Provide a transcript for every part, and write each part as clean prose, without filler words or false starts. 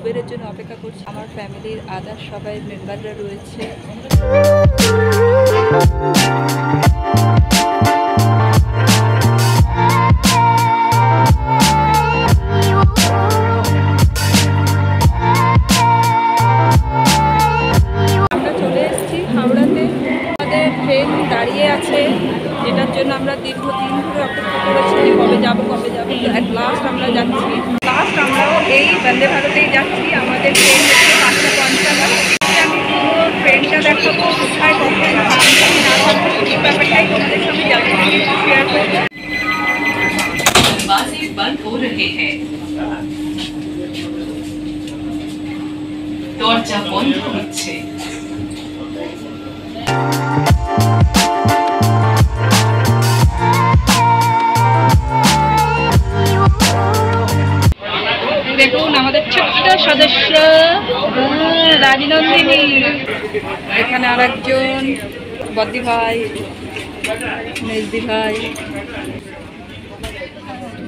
উবেরের জন্য অপেক্ষা করছি। আমার ফ্যামিলির আদার সবাই মেম্বাররা রয়েছে। আমরা চলে এসেছি হাওড়াতে। আমাদের ট্রেন দাঁড়িয়ে আছে, যেটার জন্য আমরা দীর্ঘদিন ধরে অপেক্ষা করেছি কবে যাবো। অ্যাট লাস্ট আমরা যাচ্ছি। আমরাও এই বন্দে ভারতেই যাচ্ছি। আমাদের ট্রেন হচ্ছে 5:55। আমি পুরো ট্রেনটা দেখাবো, কোথায় কখন এই ব্যাপারটাই তোমাদের সঙ্গে জানিয়ে শেয়ার করবো। दरवाजे बंद हो रहे हैं, দরজা বন্ধ হচ্ছে। দেখুন আমাদের ছোট্ট সদস্য রানী নন্দিনী। এখানে আর একজন বদ্দি ভাই, মেজদি ভাই,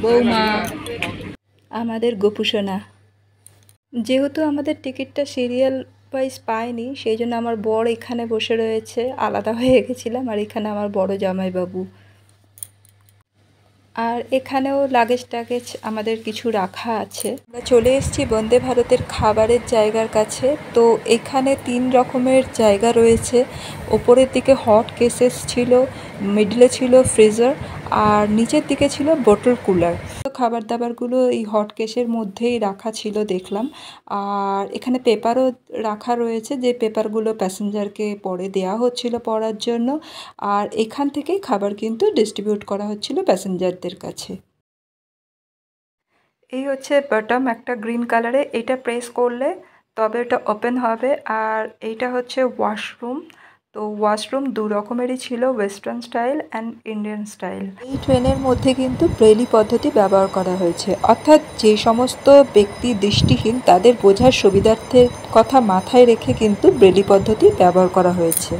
বৌমা, আমাদের গোপুসোনা। যেহেতু আমাদের টিকিটটা সিরিয়াল ওয়াইজ পাইনি, সেই জন্য আমার বর এখানে বসে রয়েছে, আলাদা হয়ে গেছিলাম। আর এখানে আমার বড় জামাইবাবু। আর এখানেও লাগেজ টাগেজ আমাদের কিছু রাখা আছে। আমরা চলে এসেছি বন্দে ভারতের খাবারের জায়গার কাছে। তো এখানে 3 রকমের জায়গা রয়েছে। ওপরের দিকে হট কেসেস ছিল, মিডলে ছিল ফ্রিজার, আর নিচের দিকে ছিল বোতল কুলার। খাবার দাবারগুলো এই হট কেসের মধ্যেই রাখা ছিল দেখলাম। আর এখানে পেপারও রাখা রয়েছে, যে পেপারগুলো প্যাসেঞ্জারকে পরে দেওয়া হচ্ছিল পড়ার জন্য। আর এখান থেকেই খাবার কিন্তু ডিস্ট্রিবিউট করা হচ্ছিল প্যাসেঞ্জারদের কাছে। এই হচ্ছে বটম, একটা গ্রিন কালারে। এটা প্রেস করলে তবে এটা ওপেন হবে। আর এইটা হচ্ছে ওয়াশরুম। তো ওয়াশরুম 2 রকমেরই ছিল, western style and Indian style. এই ট্রেনের মধ্যে কিন্তু ব্রেলি পদ্ধতি ব্যবহার করা হয়েছে, অর্থাৎ যে সমস্ত ব্যক্তি দৃষ্টিহীন তাদের বোঝার সুবিধার্থের কথা মাথায় রেখে কিন্তু ব্রেলি পদ্ধতি ব্যবহার করা হয়েছে।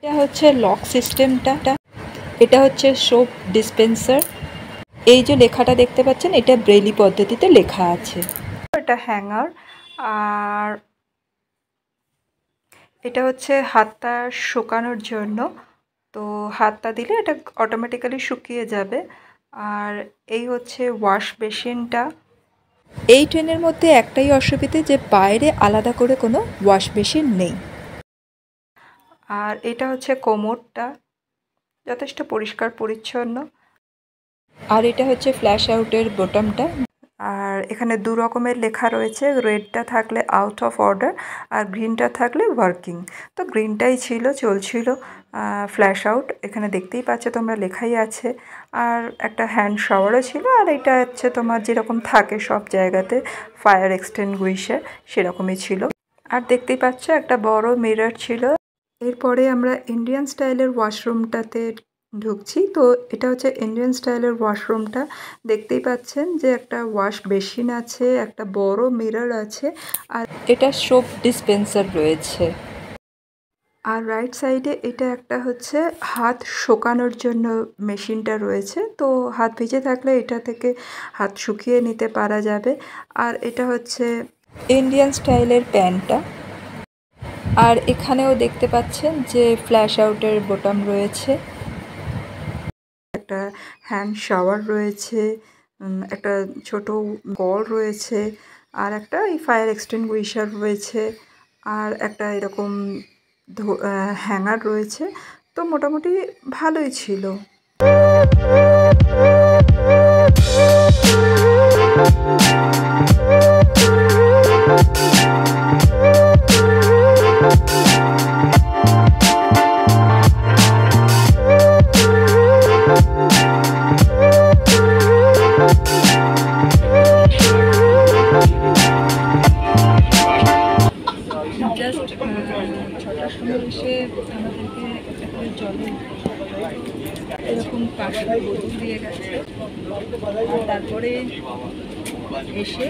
এটা হচ্ছে লক সিস্টেমটা, এটা হচ্ছে সোপ ডিসপেন্সার। এই যে লেখাটা দেখতে পাচ্ছেন, এটা ব্রেলি পদ্ধতিতে লেখা আছে। এটা হ্যাঙ্গার। আর এটা হচ্ছে হাতটা শুকানোর জন্য। তো হাতটা দিলে এটা অটোমেটিক্যালি শুকিয়ে যাবে। আর এই হচ্ছে ওয়াশ বেসিনটা। এই ট্রেনের মধ্যে একটাই অসুবিধে, যে বাইরে আলাদা করে কোনো ওয়াশ বেসিন নেই। আর এটা হচ্ছে কোমরটা, যথেষ্ট পরিষ্কার পরিচ্ছন্ন। আর এটা হচ্ছে ফ্ল্যাশ আউটের বোতামটা। আর এখানে 2 রকমের লেখা রয়েছে, রেডটা থাকলে আউট অফ অর্ডার, আর গ্রিনটা থাকলে ওয়ার্কিং। তো গ্রিনটাই ছিল, চলছিল। ফ্ল্যাশ আউট এখানে দেখতেই পাচ্ছ তোমরা, লেখাই আছে। আর একটা হ্যান্ড শাওয়ারও ছিল। আর এটা হচ্ছে তোমার যেরকম থাকে সব জায়গাতে ফায়ার এক্সটিংগুইশার, সেরকমই ছিল। আর দেখতেই পাচ্ছ একটা বড় মিরর ছিল। এরপরে আমরা ইন্ডিয়ান স্টাইলের ওয়াশরুমটাতে ঢুকছি। তো এটা হচ্ছে ইন্ডিয়ান স্টাইলের ওয়াশরুমটা। দেখতেই পাচ্ছেন যে একটা ওয়াশ বেসিন আছে, একটা বড় মিরর আছে, আর এটা সোপ ডিসপেন্সার রয়েছে। আর রাইট সাইডে এটা একটা হচ্ছে হাত শুকানোর জন্য মেশিনটা রয়েছে। তো হাত ভিজে থাকলে এটা থেকে হাত শুকিয়ে নিতে পারা যাবে। আর এটা হচ্ছে ইন্ডিয়ান স্টাইলের প্যান্টটা। আর এখানেও দেখতে পাচ্ছেন যে ফ্ল্যাশ আউটের বোতাম রয়েছে, একটা হ্যান্ড শাওয়ার রয়েছে, একটা ছোট কল রয়েছে, আর একটা এই ফায়ার এক্সটিংগুইশার রয়েছে, আর একটা এরকম হ্যাঙ্গার রয়েছে। তো মোটামুটি ভালোই ছিল। জাস্ট 6টার সময় এসে আমাদেরকে একটা জলে এরকম পাশের বোতল দিয়ে গেছে। তারপরে এসে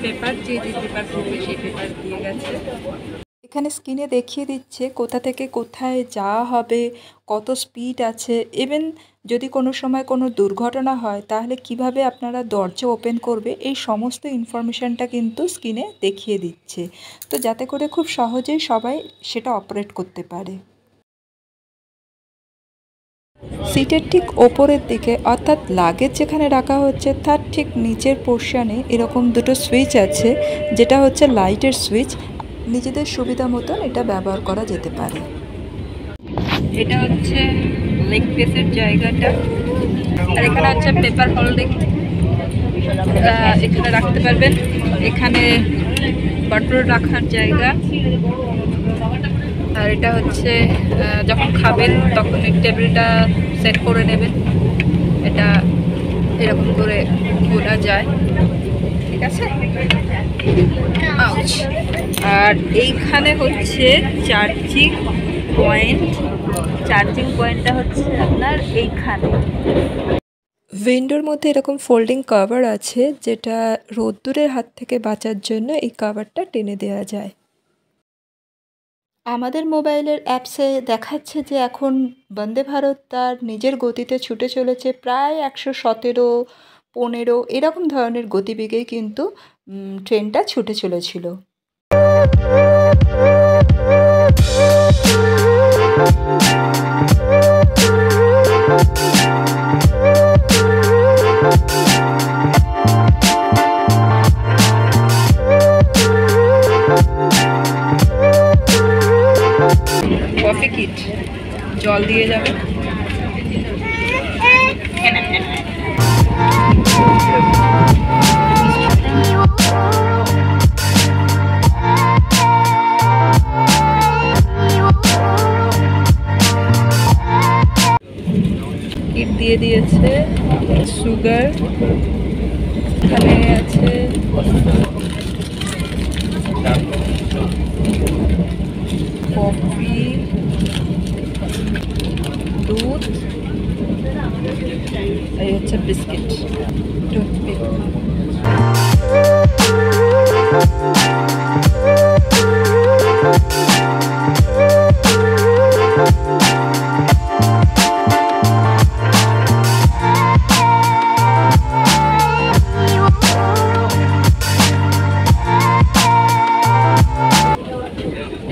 পেপার, যে পেপার করবে সেই পেপার দিয়ে গেছে। এখানে স্ক্রিনে দেখিয়ে দিচ্ছে কোথা থেকে কোথায় যাওয়া হবে, কত স্পিড আছে, ইভেন যদি কোনো সময় কোনো দুর্ঘটনা হয় তাহলে কিভাবে আপনারা দরজা ওপেন করবে, এই সমস্ত ইনফরমেশানটা কিন্তু স্ক্রিনে দেখিয়ে দিচ্ছে, তো যাতে করে খুব সহজেই সবাই সেটা অপারেট করতে পারে। সিটের ঠিক ওপরের দিকে অর্থাৎ লাগেজ যেখানে রাখা হচ্ছে তার ঠিক নিচের পোর্শনে এরকম দুটো সুইচ আছে, যেটা হচ্ছে লাইটের সুইচ। নিজেদের সুবিধা মতন এটা ব্যবহার করা যেতে পারে। এটা হচ্ছে লেগ পিসের জায়গাটা, আর এখানে হচ্ছে পেপার হোল্ডিং, এখানে রাখতে পারবেন। এখানে বটল রাখার জায়গা, আর এটা হচ্ছে যখন খাবেন তখন এই টেবিলটা সেট করে নেবেন, এটা এরকম করে খোলা যায়, ঠিক আছে। আর এইখানে হচ্ছে চার্জিং পয়েন্টটা হচ্ছে আপনার এইখানে। উইন্ডোর মধ্যে এরকম ফোল্ডিং কভার আছে, যেটা রোদ্দুরের হাত থেকে বাঁচার জন্য এই কভারটা টেনে দেওয়া যায়। আমাদের মোবাইলের অ্যাপসে দেখাচ্ছে যে এখন বন্দে ভারত তার নিজের গতিতে ছুটে চলেছে, প্রায় 117-15 এরকম ধরনের গতিবেগেই কিন্তু ট্রেনটা ছুটে চলেছিল। কফি কিট, জল দিয়ে যাবে। কিট দিয়ে দিয়েছে, সুগার এখানে আছে, কফি, দুধ, এই হচ্ছে বিস্কিট, টুথপিক।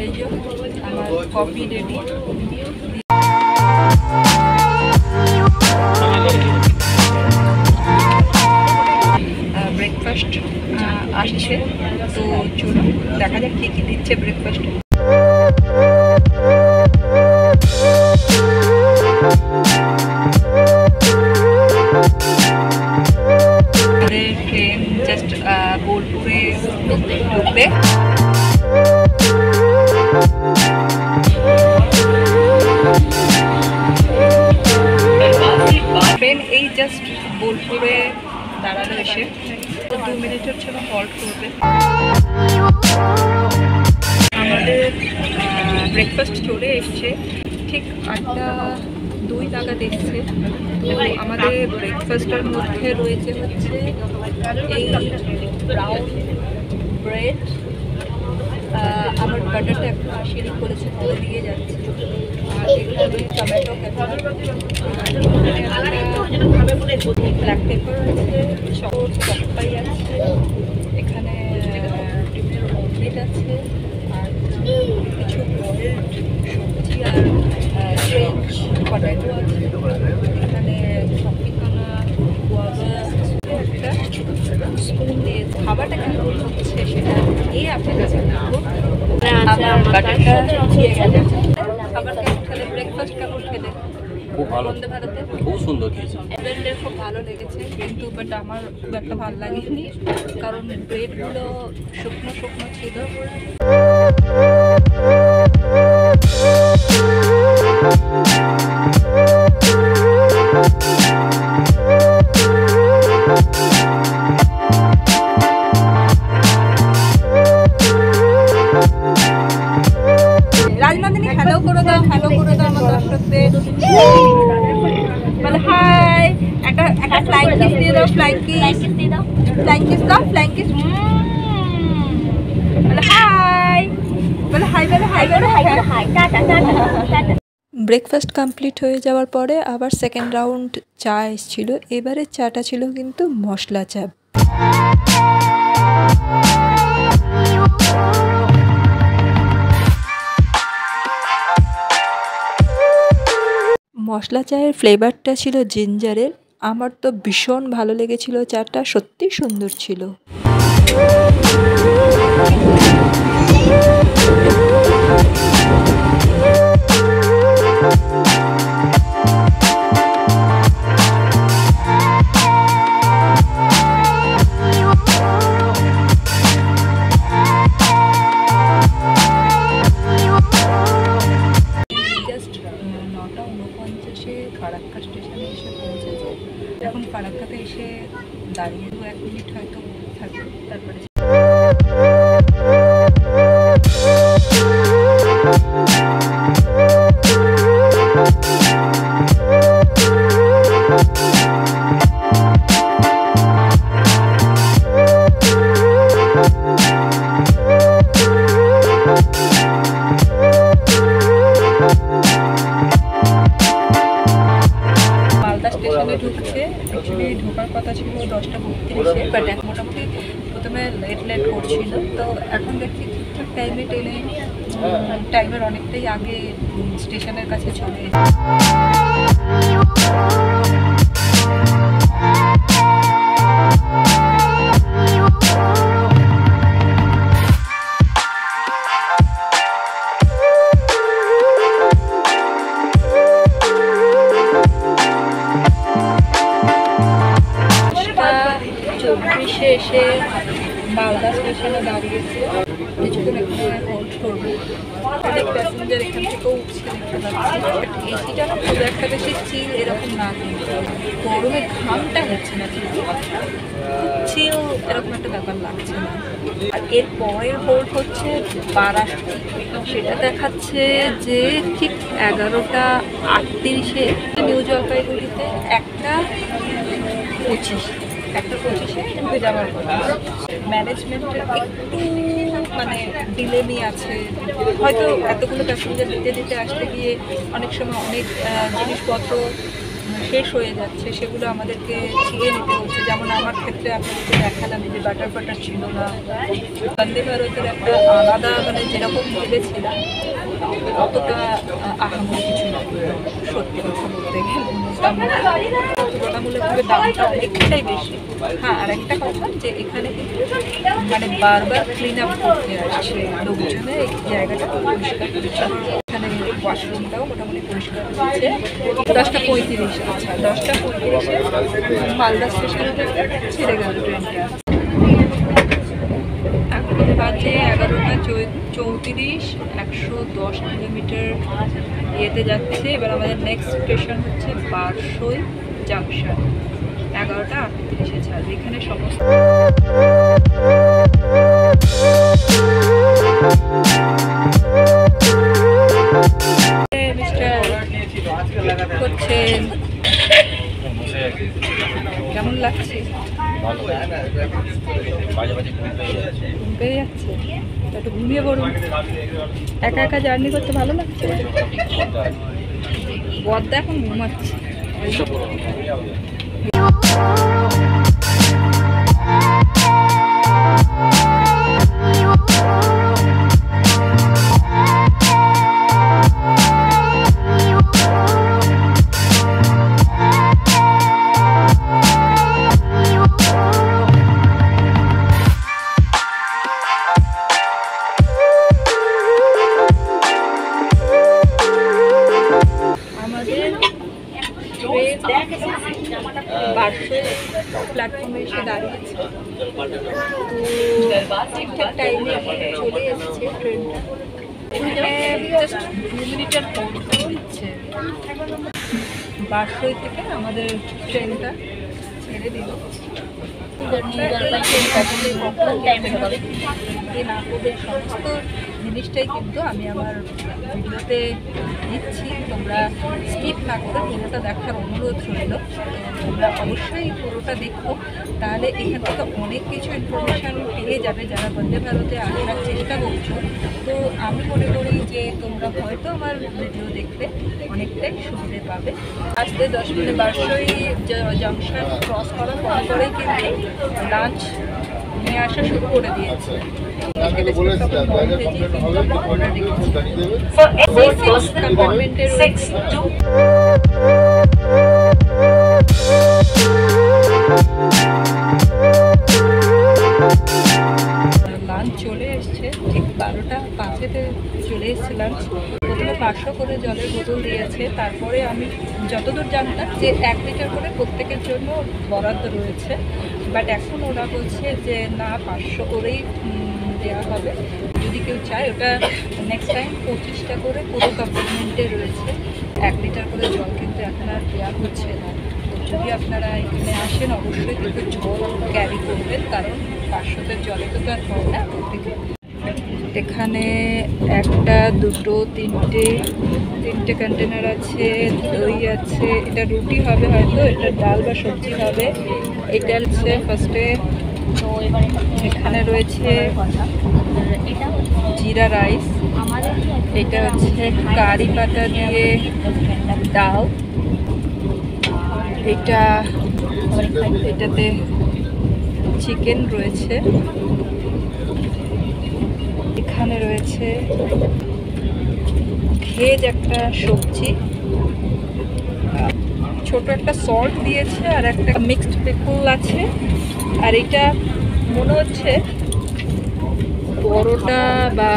এই যে আমার কফি রেডি। ব্রেকফাস্ট আসছে, তো চলুন দেখা যাক কী কী দিচ্ছে ব্রেকফাস্টে। ট্রেন জাস্ট বোলপুরে ঢুকবে। ট্রেন এই জাস্ট বোলপুরে দাঁড়ালো, এসে 2 মিনিটের জন্য হল্ট করবে। আমাদের ব্রেকফাস্ট চলে এসছে, ঠিক 8:02 নাগাদ এসছে। আমাদের ব্রেকফাস্টের মধ্যে রয়েছে হচ্ছে এই ব্রাউন ব্রেড, আমার বাটারটা একটু আসেনি, করেছে পরে দিয়ে যাচ্ছে, আর এখানে টমেটো কেচাপ, ব্ল্যাক পেপার আছে, চকপাই আছে, এখানে ডিমের অমলেট আছে, আর কিছু বয়েলড সবজি আর ফ্রেঞ্চ পটেটো আছে, এখানে সবজিখানা, গুয়াভা, একটা স্পুন দিয়ে খাবারটা কেমন হচ্ছে সেটা এই আপনার কাছে দেখবো। আমার বাটারটা দিয়ে গেলে খাবার কেমন খেলে, ব্রেকফাস্ট কেমন খেলে? খুব ভালো, বন্দে ভারতে খুব সুন্দর খেয়েছে। ব্রেডের খুব ভালো লেগেছে, কিন্তু বাট আমার খুব একটা ভালো লাগেনি, কারণ ব্রেডগুলো শুকনো শুকনো ছিল। রাজনন্দিনী হ্যালো করে দাও, হ্যালো করে দাও আমার দর্শকদের। বলে হাই, একটা ফ্লাইং কিস দিয়ে দাও, ফ্লাইং কিস দিয়ে দাও, ফ্লাইং কিস দাও, ফ্লাইং কিস। বলে হাই, ব্রেকফাস্ট কমপ্লিট হয়ে যাওয়ার পরে আবার সেকেন্ড রাউন্ড চা এসেছিল। এবারে চাটা ছিল কিন্তু মশলা চা। মশলা চায়ের ফ্লেভারটা ছিল জিঞ্জারের। আমার তো ভীষণ ভালো লেগেছিল চাটা, সত্যি সুন্দর ছিল। ফারাক্কা স্টেশনে এসে পৌঁছেছে। এখন ফারাক্কাতে এসে দাঁড়িয়ে 1 মিনিট হয়তো থাকবে, তারপরে ঢুকছে। অ্যাকচুয়ালি ঢোকার কথা ছিল 10:32-এ, বাট এখন মোটামুটি প্রথমে লেট করছিল। তো এখন দেখছি ঠিকঠাক টাইমে ট্রেনে টাইমের অনেকটাই আগে স্টেশনের কাছে চলে এসে মালদা স্টেশনে দাঁড়িয়েছে। কিছুক্ষণ এখানে হোল্ড করবো। অনেক প্যাসেঞ্জার এখান থেকেও উঠছে দেখতে পাচ্ছি। এসিটা না খুব একটা বেশি চিল এরকম না, কিন্তু গরমে ঘামটা হচ্ছে না, কিন্তু চিল এরকম একটা ব্যাপার লাগছে না। আর এর পরের হোল্ড হচ্ছে বারাসাত। সেটা দেখাচ্ছে যে ঠিক 11:38-এ নিউ জলপাইগুড়িতে 1:25 ঢুকে যাওয়ার কথা। ম্যানেজমেন্টের একটু মানে ডিলেমি আছে, হয়তো এতগুলো প্যাসেঞ্জার দিতে আসতে গিয়ে অনেক সময় অনেক জিনিসপত্র শেষ হয়ে যাচ্ছে, সেগুলো আমাদেরকে ছিঁড়ে নিতে হচ্ছে। যেমন আমার ক্ষেত্রে আপনাদেরকে দেখালাম যে বাটার ছিল না। বন্দে ভারতের একটা আলাদা মানে যেরকম ভেবেছিলাম অতটা আহামরি কিছু না, সত্যি কথা বলতে গেলে তুলনামূলকভাবে দামটা অনেকটাই বেশি। হ্যাঁ, আর একটা কথা যে এখানে কিন্তু মানে বারবার ক্লিন আপ করতে আসছে লোকজনে, এই জায়গাটা পরিষ্কার পরিচ্ছন্ন। এখানে ওয়াশরুমটাও মোটামুটি পরিষ্কার হচ্ছে। 10:35, আচ্ছা 10:35-এ মালদা স্টেশনে ছেড়ে গেল ট্রেনটা। এখন বাজে 11:34, 110 কিলোমিটার ইয়েতে যাচ্ছে। এবার আমাদের নেক্সট স্টেশন হচ্ছে বারসই জাংশন। 11:38-এ ছাড়বে। এখানে সমস্ত করছেন। কেমন লাগছে? ঘুম পেয়ে যাচ্ছে, একটু ঘুমিয়ে পড়ুন। একা একা জার্নি করতে ভালো লাগছে। বদ্দা এখন ঘুমাচ্ছে। প্ল্যাটফর্মে এসে দাঁড়িয়েছে, ঠিকঠাক টাইমে চলে এসেছে ট্রেনটা। জাস্ট 2 মিনিটের হোল্ড দিচ্ছে। বারসই থেকে আমাদের ট্রেনটা ছেড়ে দিল। সমস্ত জিনিসটাই কিন্তু আমি আমার ভিডিওতে দিচ্ছি, তোমরা স্কিপ না করে পুরোটা দেখার অনুরোধ রইল। তোমরা অবশ্যই পুরোটা দেখো, তাহলে এখান থেকে অনেক কিছু ইনফরমেশান পেয়ে যাবে। যারা বন্দে ভারতে আসার চেষ্টা করছো, তো তো আমি মনে করি যে তোমরা হয়তো আমার ভিডিও দেখলে অনেকটাই সুবিধে পাবে। আসতে 10 মিনিট বারসই জংশন ক্রস করার পরেই কিন্তু লাঞ্চ নিয়ে আসা শুরু করে দিয়েছে। লাঞ্চ চলে এসছে ঠিক 12:05-এ চলে এসছে লাঞ্চ। প্রথমে 500 করে জলের বোতল দিয়েছে, তারপরে আমি যতদূর জানতাম যে 1 লিটার করে প্রত্যেকের জন্য বরাদ্দ রয়েছে, বাট এখন ওরা বলছে যে না 500 করেই দেওয়া হবে। যদি কেউ চায় ওটা নেক্সট টাইম 25টা করে পুরো কম্পার্টমেন্টে রয়েছে। 1 লিটার করে জল কিন্তু এখন আর দেওয়া হচ্ছে না। তো যদি আপনারা এখানে আসেন অবশ্যই কিন্তু জল ক্যারি করবেন, কারণ 500-তে জলে তো আর হয় না প্রত্যেকে। এখানে 1, 2, 3টে কন্টেনার আছে, দই আছে, এটা রুটি হবে হয়তো, এটা ডাল বা সবজি হবে। এটা হচ্ছে ফার্স্টে, এখানে রয়েছে জিরা রাইস, এটা হচ্ছে কারি পাতা দিয়ে ডাল, এটাতে চিকেন রয়েছে, এখানে রয়েছে ভেজ একটা সবজি, ছোট একটা সল্ট দিয়েছে, আর একটা মিক্সড পিকল আছে। আর এটা মনে হচ্ছে পরোটা বা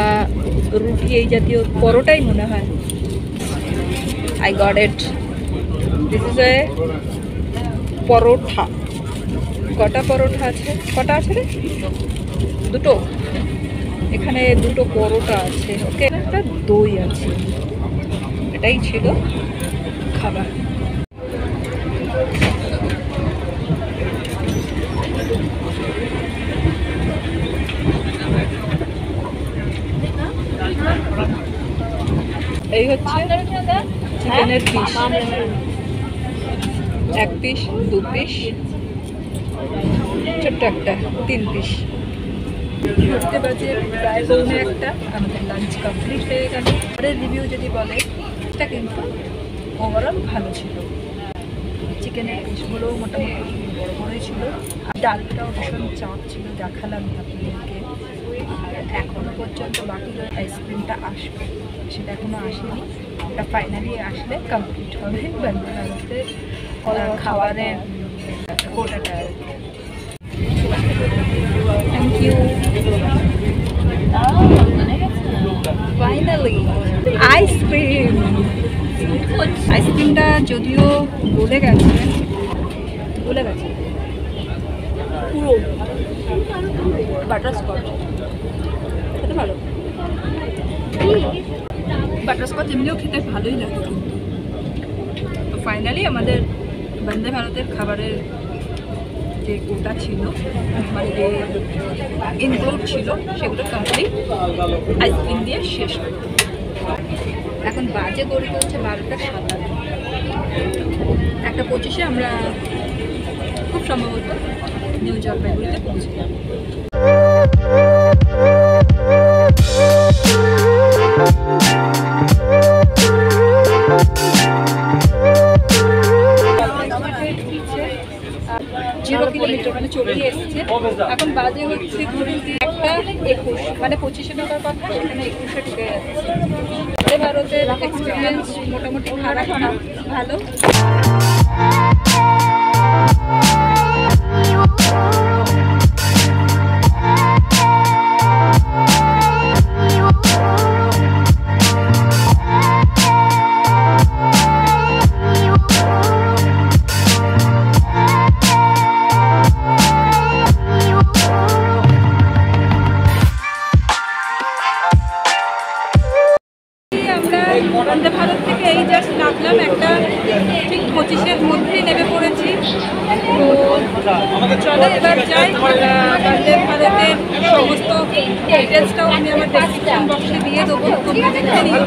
রুটি এই জাতীয়, পরোটাই মনে হয়। I got it, this is a paratha. কটা পরোটা আছে? কটা আছে রে? 2টো। এখানে 2টো পরোটা আছে, ওকে, একটা দই আছে। এটাই ছিল খাবার। এই হচ্ছে চিকেনের পিস, 1 পিস, 2 পিস, ছোট্ট একটা 3 পিস। ঘুরতে বাজে প্রায় 1:15, আমাদের লাঞ্চ কমপ্লিট হয়ে গেল। পরের রিভিউ যদি বলে, এটা কিন্তু ওভারঅল ভালো ছিল। চিকেনের পিসগুলোও মোটামুটি বড় বড়ই ছিল, আর ডালটাও ভীষণ চাপ ছিল, দেখালাম আপনাদেরকে। আর এখনও পর্যন্ত বাকি আইসক্রিমটা আসবে, সেটা এখনও আসেনি। ওটা ফাইনালি আসলে কমপ্লিট হবে বন্দে ভারতের খাবারের কোটাটা। Thank you. ফাইনালি আইসক্রিমটা যদিও গলে গেছে পুরো বাটারস্কচ, খেতে ভালো। বাটারস্কচ এমনিও খেতে ভালোই লাগে কিন্তু। তো ফাইনালি আমাদের বন্দে ভারতের খাবারের যে কোটা ছিল, মানে যে ইনক্লুড ছিল, সেগুলো কমপ্লিট আইসক্রিম দিয়ে শেষ হলো। এখন বাজে গড়িতে হচ্ছে 12:57। 1:25-এ আমরা খুব সম্ভবত নিউ জলপাইগুড়িতে পৌঁছে যাব। জিরো কিলোমিটার মানে চলে এসছে। এখন বাজে হচ্ছে ঘড়িতে 1:21, মানে 25-এ ঢোকার কথা, সেখানে 21-এ ঢুকে যাচ্ছে। ভারতের এক্সপিরিয়েন্স মোটামুটি খারাপ না, ভালো। বন্দে ভারত থেকে এই জাস্ট নামলাম, একটা ঠিক 25-এর মধ্যেই নেমে পড়েছি। তো চলো এবার যাই। বন্দে ভারতের সমস্ত ডিটেলসটাও আমি আমার ডেসক্রিপশন বক্সে দিয়ে দেবো, তোমরা দেখে নিও।